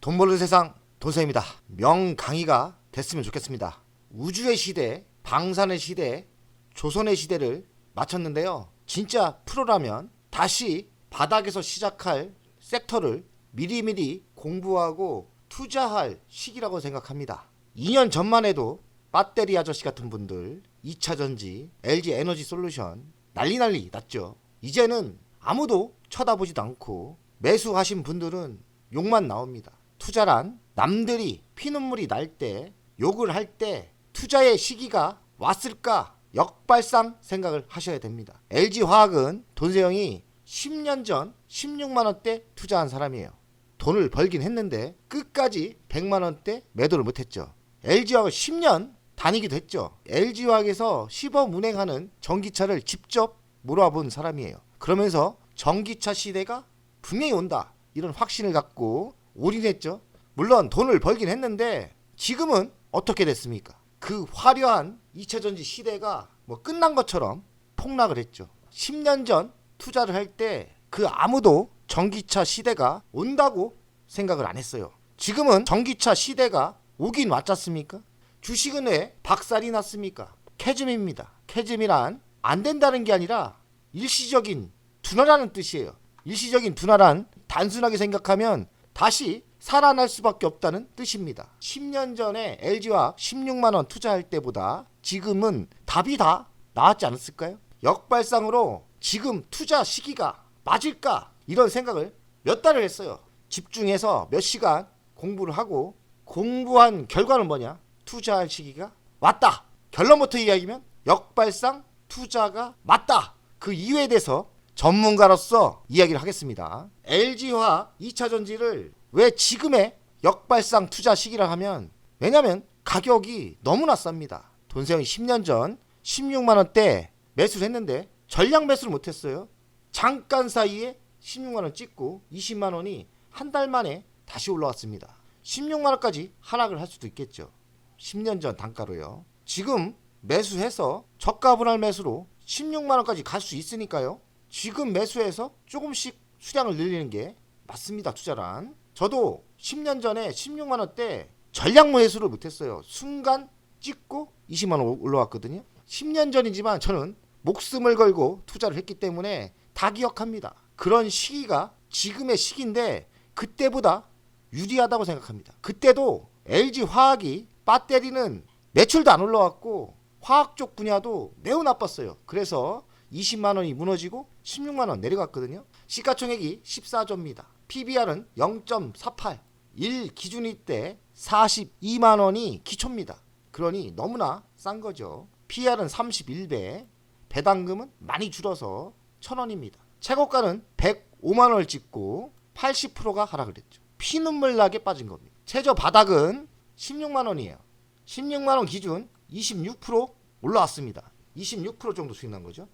돈 벌는 세상 돈쌤입니다. 명강의가 됐으면 좋겠습니다. 우주의 시대, 방산의 시대, 조선의 시대를 마쳤는데요. 진짜 프로라면 다시 바닥에서 시작할 섹터를 미리미리 공부하고 투자할 시기라고 생각합니다. 2년 전만 해도 배터리 아저씨 같은 분들, 2차전지, LG 에너지 솔루션 난리 났죠. 이제는 아무도 쳐다보지도 않고 매수하신 분들은 욕만 나옵니다. 투자란 남들이 피눈물이 날 때, 욕을 할 때 투자의 시기가 왔을까 역발상 생각을 하셔야 됩니다. LG화학은 돈세영이 10년 전 16만원대 투자한 사람이에요. 돈을 벌긴 했는데 끝까지 100만원대 매도를 못했죠. LG화학을 10년 다니기도 했죠. LG화학에서 시범 운행하는 전기차를 직접 몰아본 사람이에요. 그러면서 전기차 시대가 분명히 온다, 이런 확신을 갖고 올인했죠. 물론 돈을 벌긴 했는데 지금은 어떻게 됐습니까? 그 화려한 2차전지 시대가 뭐 끝난 것처럼 폭락을 했죠. 10년 전 투자를 할 때 그 아무도 전기차 시대가 온다고 생각을 안 했어요. 지금은 전기차 시대가 오긴 왔잖습니까? 주식은 왜 박살이 났습니까? 캐즘입니다. 캐즘이란 안 된다는 게 아니라 일시적인 둔화라는 뜻이에요. 일시적인 둔화란 단순하게 생각하면 다시 살아날 수밖에 없다는 뜻입니다. 10년 전에 LG화학 16만원 투자할 때보다 지금은 답이 다 나왔지 않았을까요? 역발상으로 지금 투자 시기가 맞을까, 이런 생각을 몇 달을 했어요. 집중해서 몇 시간 공부를 하고, 공부한 결과는 뭐냐? 투자할 시기가 왔다. 결론부터 이야기하면 역발상 투자가 맞다. 그 이유에 대해서 전문가로서 이야기를 하겠습니다. LG화학 2차전지를 왜 지금의 역발상 투자 시기라 하면, 왜냐면 가격이 너무나 쌉니다. 돈세영이 10년 전 16만원대 매수를 했는데 전량 매수를 못했어요. 잠깐 사이에 16만원 찍고 20만원이 한 달 만에 다시 올라왔습니다. 16만원까지 하락을 할 수도 있겠죠. 10년 전 단가로요. 지금 매수해서 저가 분할 매수로 16만원까지 갈 수 있으니까요. 지금 매수해서 조금씩 수량을 늘리는 게 맞습니다. 투자란. 저도 10년 전에 16만원대 전량 매수를 못했어요. 순간 찍고 20만원 올라왔거든요. 10년 전이지만 저는 목숨을 걸고 투자를 했기 때문에 다 기억합니다. 그런 시기가 지금의 시기인데 그때보다 유리하다고 생각합니다. 그때도 LG화학이 배터리는 매출도 안 올라왔고 화학 쪽 분야도 매우 나빴어요. 그래서 20만원이 무너지고 16만원 내려갔거든요. 시가총액이 14조입니다. PBR은 0.48, 1 기준일 때 42만원이 기초입니다. 그러니 너무나 싼 거죠. PR은 31배, 배당금은 많이 줄어서 1000원입니다. 최고가는 105만원을 찍고 80%가 하락을 했죠. 피눈물 나게 빠진 겁니다. 최저 바닥은 16만원이에요. 16만원 기준 26% 올라왔습니다. 26% 정도 수익 난 거죠.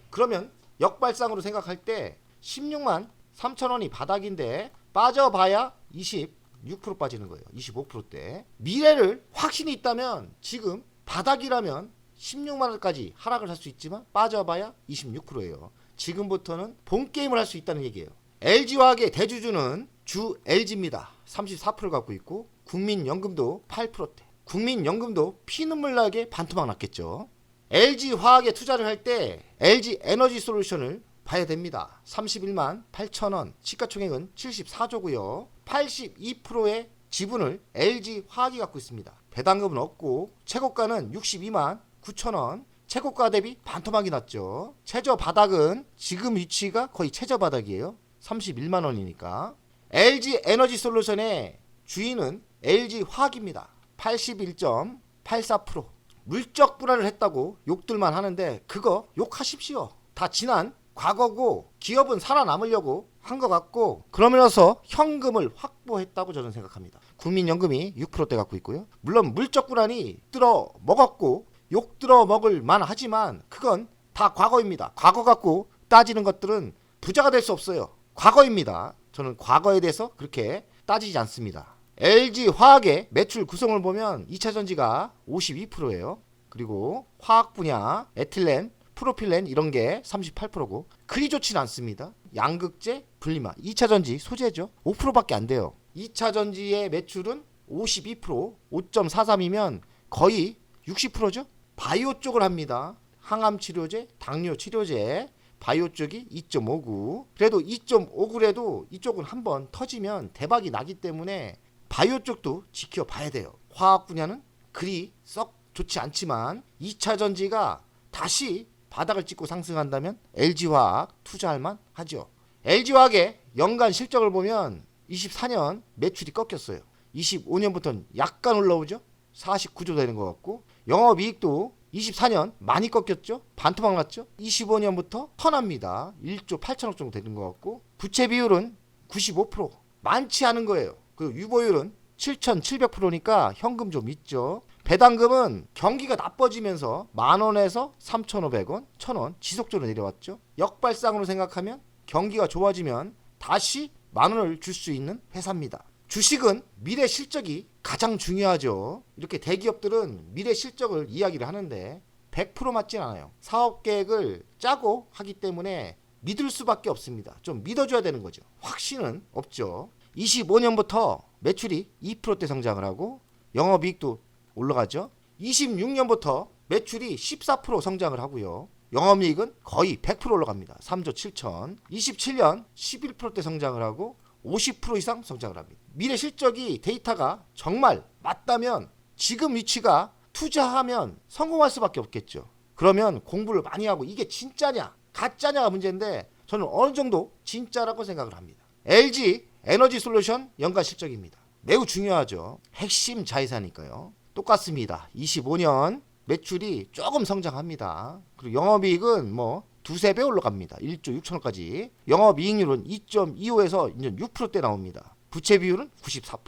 그러면 역발상으로 생각할 때 16만 3천원이 바닥인데 빠져봐야 26% 빠지는 거예요. 25%대. 미래를 확신이 있다면 지금 바닥이라면 16만원까지 하락을 할 수 있지만 빠져봐야 26%예요. 지금부터는 본게임을 할 수 있다는 얘기예요. LG화학의 대주주는 주 LG입니다. 34% 갖고 있고 국민연금도 8%대. 국민연금도 피눈물 나게 반토막 났겠죠. LG화학에 투자를 할 때 LG 에너지 솔루션을 봐야 됩니다. 31만 8천원, 시가총액은 74조고요. 82%의 지분을 LG화학이 갖고 있습니다. 배당금은 없고 최고가는 62만 9천원, 최고가 대비 반토막이 났죠. 최저 바닥은 지금 위치가 거의 최저 바닥이에요. 31만원이니까. LG 에너지 솔루션의 주인은 LG화학입니다. 81.84%. 물적 분할을 했다고 욕들만 하는데 그거 욕하십시오. 다 지난 과거고 기업은 살아남으려고 한 것 같고, 그러면서 현금을 확보했다고 저는 생각합니다. 국민연금이 6%대 갖고 있고요. 물론 물적 분할이 들어 먹었고 욕 들어 먹을 만하지만 그건 다 과거입니다. 과거 갖고 따지는 것들은 부자가 될 수 없어요. 과거입니다. 저는 과거에 대해서 그렇게 따지지 않습니다. LG화학의 매출 구성을 보면 2차전지가 52%예요. 그리고 화학 분야, 에틸렌, 프로필렌 이런 게 38%고 그리 좋진 않습니다. 양극재, 분리막, 2차전지 소재죠. 5%밖에 안 돼요. 2차 전지의 매출은 52%, 5.43이면 거의 60%죠. 바이오 쪽을 합니다. 항암 치료제, 당뇨 치료제, 바이오 쪽이 2.59. 그래도 2.59래도 이쪽은 한번 터지면 대박이 나기 때문에 바이오 쪽도 지켜봐야 돼요. 화학 분야는 그리 썩 좋지 않지만 2차 전지가 다시 바닥을 찍고 상승한다면 LG화학 투자할 만 하죠. LG화학의 연간 실적을 보면 24년 매출이 꺾였어요. 25년부터는 약간 올라오죠. 49조 되는 것 같고, 영업이익도 24년 많이 꺾였죠. 반토막 났죠. 25년부터 턴합니다. 1조 8천억 정도 되는 것 같고, 부채 비율은 95%, 많지 않은 거예요. 그 유보율은 7,700%니까 현금 좀 있죠. 배당금은 경기가 나빠지면서 10,000원에서 3,500원, 1,000원 지속적으로 내려왔죠. 역발상으로 생각하면 경기가 좋아지면 다시 10,000원을 줄 수 있는 회사입니다. 주식은 미래 실적이 가장 중요하죠. 이렇게 대기업들은 미래 실적을 이야기를 하는데 100% 맞진 않아요. 사업 계획을 짜고 하기 때문에 믿을 수밖에 없습니다. 좀 믿어줘야 되는 거죠. 확신은 없죠. 25년부터 매출이 2%대 성장을 하고 영업이익도 올라가죠. 26년부터 매출이 14% 성장을 하고요. 영업이익은 거의 100% 올라갑니다. 3조 7천. 27년 11%대 성장을 하고 50% 이상 성장을 합니다. 미래 실적이 데이터가 정말 맞다면 지금 위치가 투자하면 성공할 수밖에 없겠죠. 그러면 공부를 많이 하고 이게 진짜냐 가짜냐가 문제인데 저는 어느 정도 진짜라고 생각을 합니다. LG 에너지 솔루션 연간 실적입니다. 매우 중요하죠. 핵심 자회사니까요. 똑같습니다. 25년 매출이 조금 성장합니다. 그리고 영업이익은 뭐 두세 배 올라갑니다. 1조 6천억까지. 영업이익률은 2.25에서 이제 6%대 나옵니다. 부채 비율은 94%.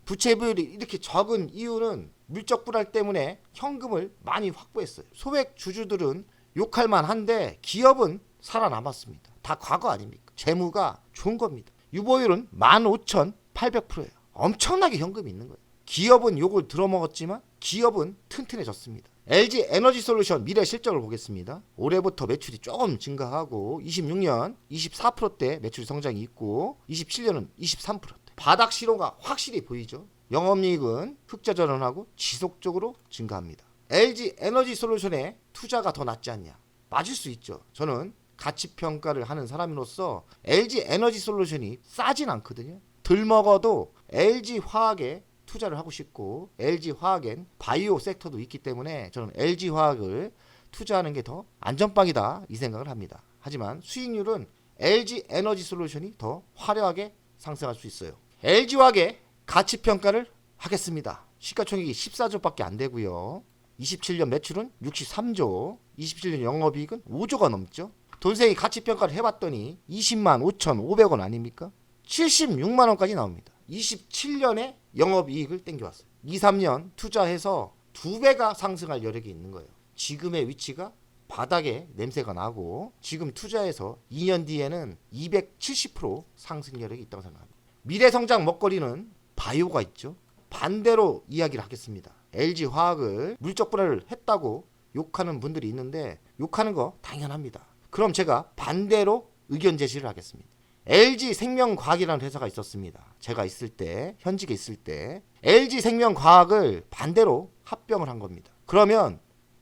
부채 비율이 이렇게 적은 이유는 물적 불안 때문에 현금을 많이 확보했어요. 소액 주주들은 욕할 만한데 기업은 살아남았습니다. 다 과거 아닙니까? 재무가 좋은 겁니다. 유보율은 15,800%예요. 엄청나게 현금이 있는 거예요. 기업은 욕을 들어먹었지만 기업은 튼튼해졌습니다. LG 에너지 솔루션 미래 실적을 보겠습니다. 올해부터 매출이 조금 증가하고 26년 24%대 매출 성장이 있고 27년은 23%대. 바닥 신호가 확실히 보이죠. 영업이익은 흑자 전환하고 지속적으로 증가합니다. LG 에너지 솔루션에 투자가 더 낫지 않냐? 맞을 수 있죠. 저는 가치 평가를 하는 사람으로서 LG 에너지 솔루션이 싸진 않거든요. 덜 먹어도 LG 화학에 투자를 하고 싶고 LG 화학엔 바이오 섹터도 있기 때문에 저는 LG 화학을 투자하는 게 더 안전빵이다 이 생각을 합니다. 하지만 수익률은 LG 에너지 솔루션이 더 화려하게 상승할 수 있어요. LG 화학의 가치 평가를 하겠습니다. 시가총액이 14조밖에 안 되고요. 27년 매출은 63조, 27년 영업이익은 5조가 넘죠. 돈세이 가치 평가를 해봤더니 20만 5,500원 아닙니까? 76만 원까지 나옵니다. 27년에 영업이익을 땡겨왔어요. 2, 3년 투자해서 2배가 상승할 여력이 있는 거예요. 지금의 위치가 바닥에 냄새가 나고 지금 투자해서 2년 뒤에는 270% 상승 여력이 있다고 생각합니다. 미래성장 먹거리는 바이오가 있죠. 반대로 이야기를 하겠습니다. LG화학을 물적 불안을 했다고 욕하는 분들이 있는데 욕하는 거 당연합니다. 그럼 제가 반대로 의견 제시를 하겠습니다. LG생명과학이라는 회사가 있었습니다. 제가 있을 때, 현직에 있을 때 LG생명과학을 반대로 합병을 한 겁니다. 그러면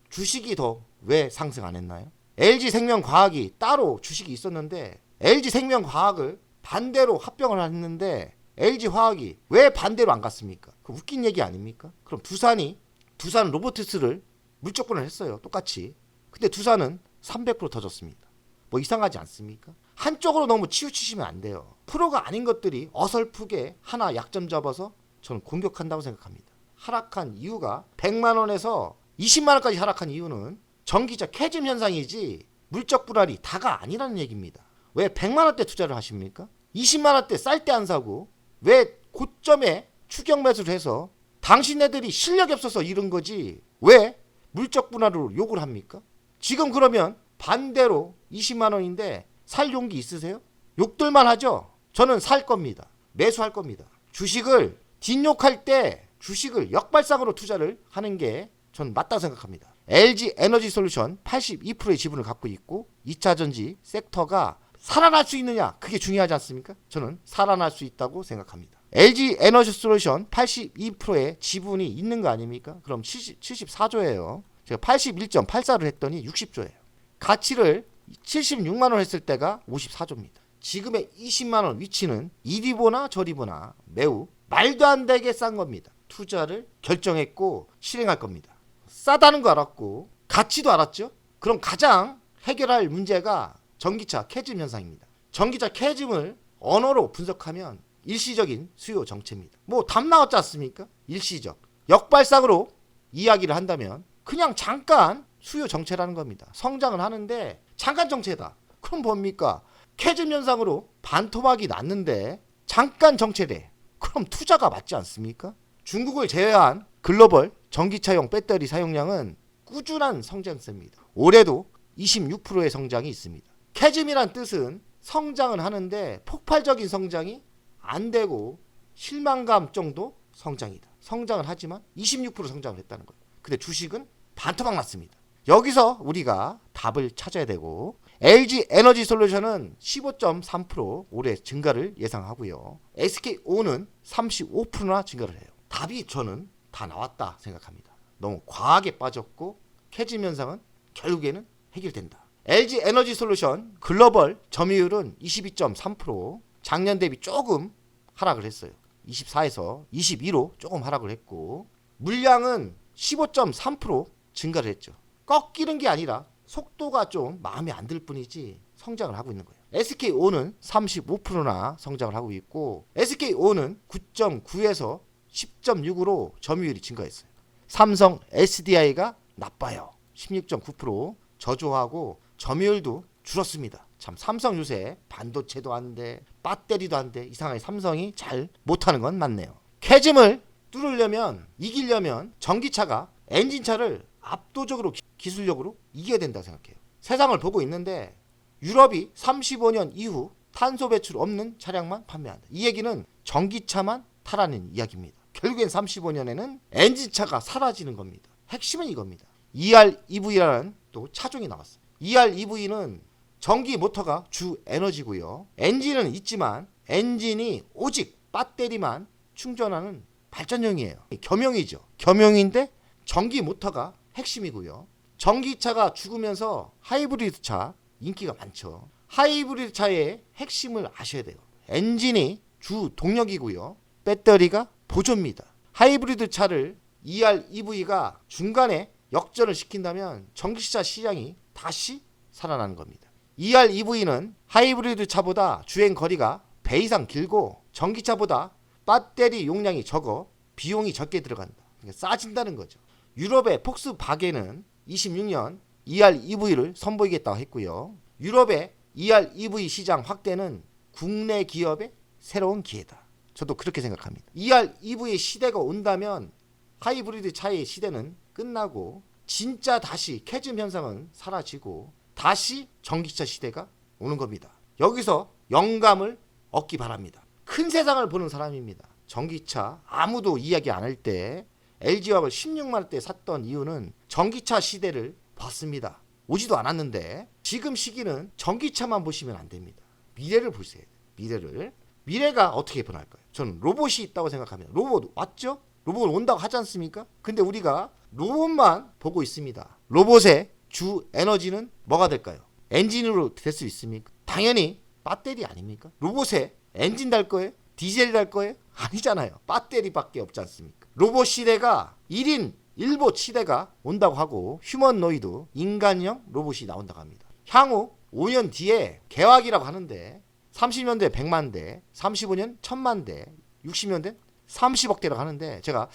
주식이 더 왜 상승 안 했나요? LG생명과학이 따로 주식이 있었는데 LG생명과학을 반대로 합병을 했는데 LG화학이 왜 반대로 안 갔습니까? 그 웃긴 얘기 아닙니까? 그럼 두산 로보티스를 물적분을 했어요. 똑같이. 근데 두산은 300% 터졌습니다. 뭐 이상하지 않습니까? 한쪽으로 너무 치우치시면 안 돼요. 프로가 아닌 것들이 어설프게 하나 약점 잡아서 저는 공격한다고 생각합니다. 하락한 이유가 100만 원에서 20만 원까지 하락한 이유는 전기적 캐즘 현상이지 물적 불안이 다가 아니라는 얘기입니다. 왜 100만 원대 투자를 하십니까? 20만 원대 쌀 때 안 사고 왜 고점에 추격 매수를 해서 당신네들이 실력이 없어서 이런 거지 왜 물적 분할로 욕을 합니까? 지금 그러면 반대로 20만 원인데 살 용기 있으세요? 욕들만 하죠? 저는 살 겁니다. 매수할 겁니다. 주식을 뒷욕할 때 주식을 역발상으로 투자를 하는 게 전 맞다고 생각합니다. LG 에너지 솔루션 82%의 지분을 갖고 있고 2차 전지 섹터가 살아날 수 있느냐 그게 중요하지 않습니까? 저는 살아날 수 있다고 생각합니다. LG 에너지 솔루션 82%의 지분이 있는 거 아닙니까? 그럼 74조예요. 제가 81.84를 했더니 60조예요. 가치를 76만 원 했을 때가 54조입니다. 지금의 20만 원 위치는 이리 보나 저리 보나 매우 말도 안 되게 싼 겁니다. 투자를 결정했고 실행할 겁니다. 싸다는 거 알았고 가치도 알았죠? 그럼 가장 해결할 문제가 전기차 캐즘 현상입니다. 전기차 캐즘을 언어로 분석하면 일시적인 수요 정체입니다. 뭐 답 나왔지 않습니까? 일시적. 역발상으로 이야기를 한다면 그냥 잠깐 수요 정체라는 겁니다. 성장은 하는데 잠깐 정체다. 그럼 뭡니까? 캐즘 현상으로 반토막이 났는데 잠깐 정체돼. 그럼 투자가 맞지 않습니까? 중국을 제외한 글로벌 전기차용 배터리 사용량은 꾸준한 성장세입니다. 올해도 26%의 성장이 있습니다. 캐즘이란 뜻은 성장은 하는데 폭발적인 성장이 안 되고 실망감 정도 성장이다. 성장은 하지만 26% 성장을 했다는 거예요. 근데 주식은 반토막 났습니다. 여기서 우리가 답을 찾아야 되고 LG 에너지 솔루션은 15.3% 올해 증가를 예상하고요. SK온은 35%나 증가를 해요. 답이 저는 다 나왔다 생각합니다. 너무 과하게 빠졌고 캐즘 현상은 결국에는 해결된다. LG 에너지 솔루션 글로벌 점유율은 22.3%, 작년 대비 조금 하락을 했어요. 24에서 22로 조금 하락을 했고 물량은 15.3% 증가를 했죠. 꺾이는 게 아니라 속도가 좀 마음에 안 들 뿐이지 성장을 하고 있는 거예요. SK온은 35%나 성장을 하고 있고 SK온은 9.9에서 10.6으로 점유율이 증가했어요. 삼성 SDI가 나빠요. 16.9% 저조하고 점유율도 줄었습니다. 참 삼성 요새 반도체도 안 돼, 배터리도 안 돼. 이상하게 삼성이 잘 못하는 건 맞네요. 캐즘을 뚫으려면 이기려면 전기차가 엔진차를 압도적으로 기술력으로 이겨야 된다고 생각해요. 세상을 보고 있는데 유럽이 35년 이후 탄소 배출 없는 차량만 판매한다. 이 얘기는 전기차만 타라는 이야기입니다. 결국엔 35년에는 엔진차가 사라지는 겁니다. 핵심은 이겁니다. EREV라는 또 차종이 나왔어요. EREV는 전기 모터가 주 에너지고요. 엔진은 있지만 엔진이 오직 배터리만 충전하는 발전용이에요. 겸용이죠. 겸용인데 전기 모터가 핵심이고요. 전기차가 죽으면서 하이브리드 차 인기가 많죠. 하이브리드 차의 핵심을 아셔야 돼요. 엔진이 주 동력이고요. 배터리가 보조입니다. 하이브리드 차를 EREV가 중간에 역전을 시킨다면 전기차 시장이 다시 살아나는 겁니다. EREV는 하이브리드 차보다 주행 거리가 배 이상 길고 전기차보다 배터리 용량이 적어 비용이 적게 들어간다. 그러니까 싸진다는 거죠. 유럽의 폭스바겐은 26년 EREV를 선보이겠다고 했고요. 유럽의 EREV 시장 확대는 국내 기업의 새로운 기회다. 저도 그렇게 생각합니다. EREV의 시대가 온다면 하이브리드 차의 시대는 끝나고 진짜 다시 캐즘 현상은 사라지고 다시 전기차 시대가 오는 겁니다. 여기서 영감을 얻기 바랍니다. 큰 세상을 보는 사람입니다. 전기차 아무도 이야기 안 할 때 LG화학을 16만 원대 샀던 이유는 전기차 시대를 봤습니다. 오지도 않았는데 지금 시기는 전기차만 보시면 안 됩니다. 미래를 보셔야 돼요. 미래가 어떻게 변할까요? 저는 로봇이 있다고 생각합니다. 로봇 왔죠? 로봇 온다고 하지 않습니까? 근데 우리가 로봇만 보고 있습니다. 로봇의 주 에너지는 뭐가 될까요? 엔진으로 될 수 있습니까? 당연히 배터리 아닙니까? 로봇에 엔진 달 거예요? 디젤 달 거예요? 아니잖아요. 배터리밖에 없지 않습니까? 로봇 시대가 1인 1봇 시대가 온다고 하고 휴머노이드 인간형 로봇이 나온다고 합니다. 향후 5년 뒤에 개화기라고 하는데 30년대 100만 대, 35년 1000만 대, 60년대 30억 대라고 하는데 제가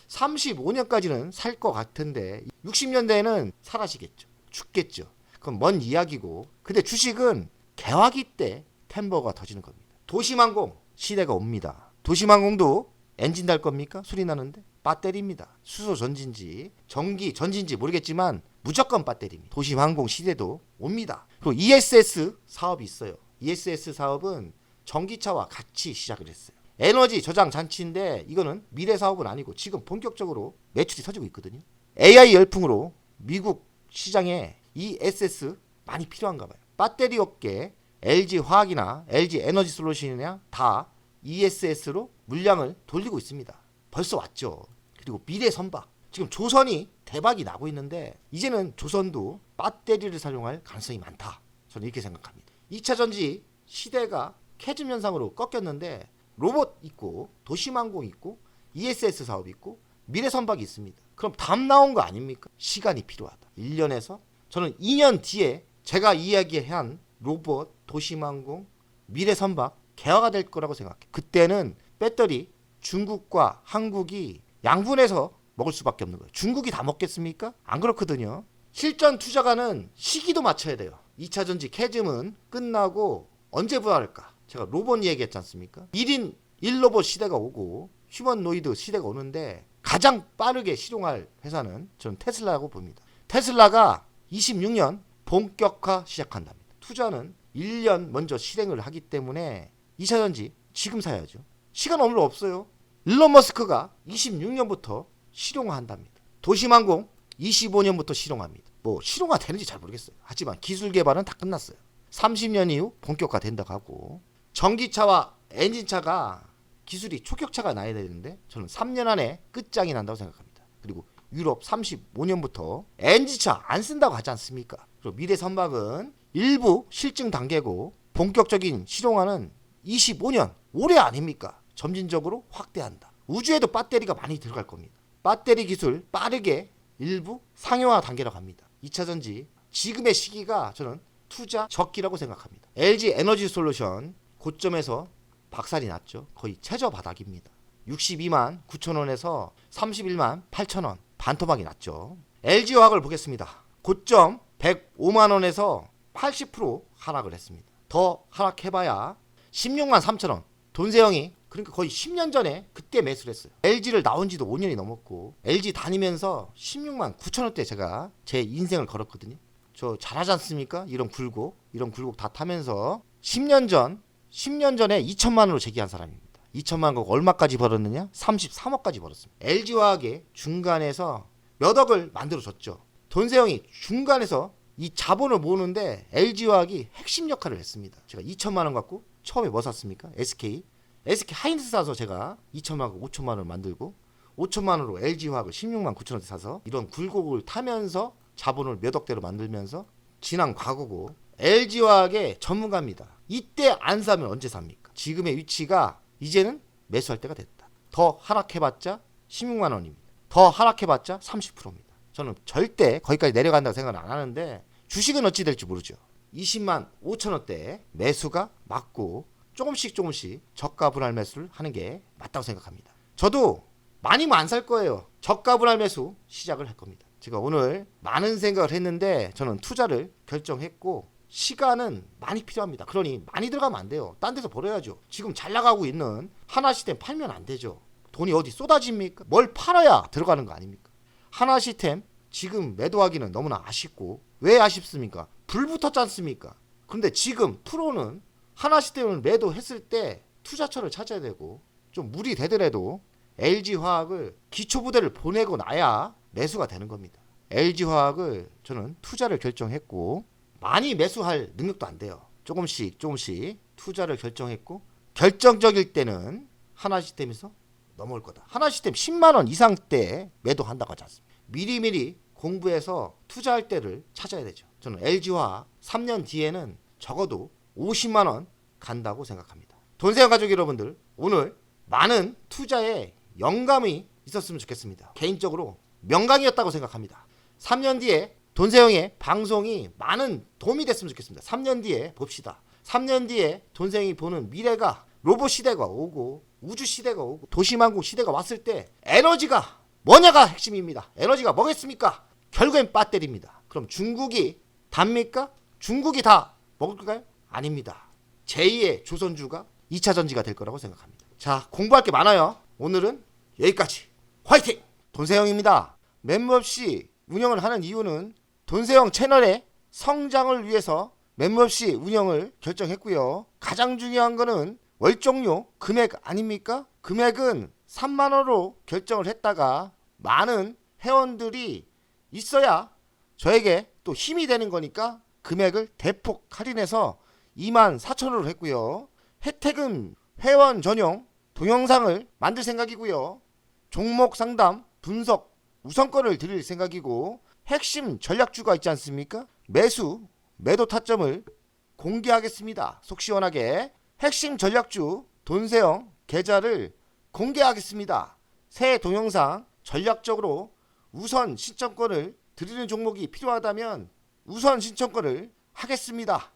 35년까지는 살 것 같은데 60년대에는 사라지겠죠. 죽겠죠. 그건 먼 이야기고 근데 주식은 개화기 때 템버가 터지는 겁니다. 도심항공 시대가 옵니다. 도심항공도 엔진 달 겁니까? 소리 나는데 배터리입니다. 수소 전진지 전기 전진지 모르겠지만 무조건 배터리입니다. 도심항공 시대도 옵니다. 그리고 ESS 사업이 있어요. ESS 사업은 전기차와 같이 시작을 했어요. 에너지 저장 장치인데 이거는 미래 사업은 아니고 지금 본격적으로 매출이 터지고 있거든요. AI 열풍으로 미국 시장에 ESS 많이 필요한가 봐요. 배터리 업계 LG 화학이나 LG 에너지 솔루션이나 다 ESS로 물량을 돌리고 있습니다. 벌써 왔죠. 그리고 미래 선박. 지금 조선이 대박이 나고 있는데 이제는 조선도 배터리를 사용할 가능성이 많다. 저는 이렇게 생각합니다. 2차 전지 시대가 캐즘 현상으로 꺾였는데 로봇 있고 도심항공 있고 ESS 사업 있고 미래 선박이 있습니다. 그럼 답 나온 거 아닙니까? 시간이 필요하다. 1년에서 저는 2년 뒤에 제가 이야기한 로봇, 도심항공, 미래 선박 개화가 될 거라고 생각해요. 그때는 배터리 중국과 한국이 양분해서 먹을 수밖에 없는 거예요. 중국이 다 먹겠습니까? 안 그렇거든요. 실전 투자가는 시기도 맞춰야 돼요. 2차 전지 캐즘은 끝나고 언제 부활할까? 제가 로봇 얘기했지 않습니까? 1인 1로봇 시대가 오고 휴머노이드 시대가 오는데 가장 빠르게 실용할 회사는 저는 테슬라라고 봅니다. 테슬라가 26년 본격화 시작한답니다. 투자는 1년 먼저 실행을 하기 때문에 2차 전지 지금 사야죠. 시간 얼마 없어요. 일론 머스크가 26년부터 실용화한답니다. 도심항공 25년부터 실용합니다. 뭐 실용화 되는지 잘 모르겠어요. 하지만 기술 개발은 다 끝났어요. 30년 이후 본격화 된다고 하고 전기차와 엔진차가 기술이 초격차가 나야 되는데 저는 3년 안에 끝장이 난다고 생각합니다. 그리고 유럽 35년부터 엔진차 안 쓴다고 하지 않습니까? 그리고 미래 선박은 일부 실증 단계고 본격적인 실용화는 25년 올해 아닙니까? 점진적으로 확대한다. 우주에도 배터리가 많이 들어갈 겁니다. 배터리 기술 빠르게 일부 상용화 단계라고 합니다. 2차 전지 지금의 시기가 저는 투자 적기라고 생각합니다. LG 에너지 솔루션 고점에서 박살이 났죠. 거의 최저 바닥입니다. 62만 9천 원에서 31만 8천 원 반토막이 났죠. LG화학을 보겠습니다. 고점 105만 원에서 80% 하락을 했습니다. 더 하락해봐야 16만 3천 원. 돈세영이 그러니까 거의 10년 전에 그때 매수를 했어요. LG를 나온 지도 5년이 넘었고 LG 다니면서 16만 9천 원대 제가 제 인생을 걸었거든요. 저 잘하지 않습니까? 이런 굴곡 다 타면서 10년 전에 2천만 원으로 재기한 사람입니다. 2천만 원 얼마까지 벌었느냐? 33억까지 벌었습니다. LG화학의 중간에서 몇 억을 만들어줬죠. 돈세영이 중간에서 이 자본을 모으는데 LG화학이 핵심 역할을 했습니다. 제가 2천만 원 갖고 처음에 뭐 샀습니까? SK 하이닉스 사서 제가 2천만 원, 5천만 원을 만들고 5천만 원으로 LG화학을 16만 9천 원대 사서 이런 굴곡을 타면서 자본을 몇 억대로 만들면서 지난 과거고 LG화학의 전문가입니다. 이때 안 사면 언제 삽니까? 지금의 위치가 이제는 매수할 때가 됐다. 더 하락해봤자 16만 원입니다. 더 하락해봤자 30%입니다. 저는 절대 거기까지 내려간다고 생각은 안 하는데 주식은 어찌 될지 모르죠. 20만 5천 원대 매수가 맞고 조금씩 저가 분할 매수를 하는 게 맞다고 생각합니다. 저도 많이면 안 살 거예요. 저가 분할 매수 시작을 할 겁니다. 제가 오늘 많은 생각을 했는데 저는 투자를 결정했고 시간은 많이 필요합니다. 그러니 많이 들어가면 안 돼요. 딴 데서 벌어야죠. 지금 잘 나가고 있는 하나시스템 팔면 안 되죠. 돈이 어디 쏟아집니까? 뭘 팔아야 들어가는 거 아닙니까? 하나시스템 지금 매도하기는 너무나 아쉽고 왜 아쉽습니까? 불 붙었지 않습니까? 그런데 지금 프로는 하나시스템을 매도했을 때 투자처를 찾아야 되고 좀 무리 되더라도 LG화학을 기초부대를 보내고 나야 매수가 되는 겁니다. LG화학을 저는 투자를 결정했고 많이 매수할 능력도 안 돼요. 조금씩 투자를 결정했고 결정적일 때는 하나시스템에서 넘어올 거다. 하나시스템 10만 원 이상 때 매도한다고 하지 않습니다. 미리미리 공부해서 투자할 때를 찾아야 되죠. 저는 LG화학 3년 뒤에는 적어도 50만 원 간다고 생각합니다. 돈세영 가족 여러분들 오늘 많은 투자에 영감이 있었으면 좋겠습니다. 개인적으로 명강이었다고 생각합니다. 3년 뒤에 돈세영의 방송이 많은 도움이 됐으면 좋겠습니다. 3년 뒤에 봅시다. 3년 뒤에 돈세영이 보는 미래가 로봇 시대가 오고 우주 시대가 오고 도심항공 시대가 왔을 때 에너지가 뭐냐가 핵심입니다. 에너지가 뭐겠습니까? 결국엔 배터리입니다. 그럼 중국이 답니까? 중국이 다 먹을까요? 아닙니다. 제2의 조선주가 2차 전지가 될 거라고 생각합니다. 자, 공부할 게 많아요. 오늘은 여기까지. 화이팅! 돈세영입니다. 멤버십 운영을 하는 이유는 돈세영 채널의 성장을 위해서 멤버십 운영을 결정했고요. 가장 중요한 거는 월정료 금액 아닙니까? 금액은 3만 원으로 결정을 했다가 많은 회원들이 있어야 저에게 또 힘이 되는 거니까 금액을 대폭 할인해서 2만 4천 원으로 했고요. 혜택은 회원 전용 동영상을 만들 생각이고요. 종목 상담, 분석, 우선권을 드릴 생각이고 핵심 전략주가 있지 않습니까? 매수, 매도 타점을 공개하겠습니다. 속 시원하게 핵심 전략주 돈세영 계좌를 공개하겠습니다. 새 동영상 전략적으로 우선 신청권을 드리는 종목이 필요하다면 우선 신청권을 하겠습니다.